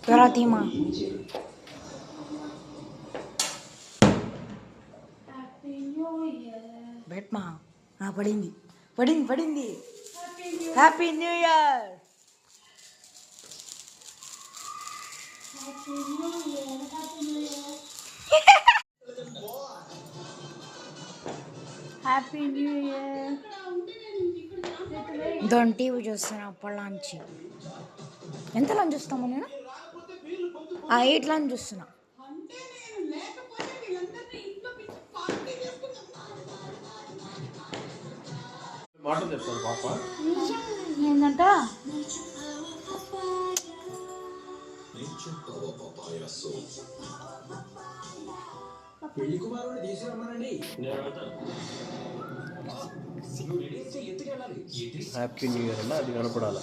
త్వర తీమా. బెట్మా. పడింది పడింది పడింది. Happy new year. Happy new year. దాని టీవీ చూస్తాను అప్పటిలాంచి. ఎంతలో చూస్తాము నేను 8లో చూస్తున్నా. ఏంటంట హ్యాపీ న్యూ ఇయర్ అన్న అది కనపడాలి.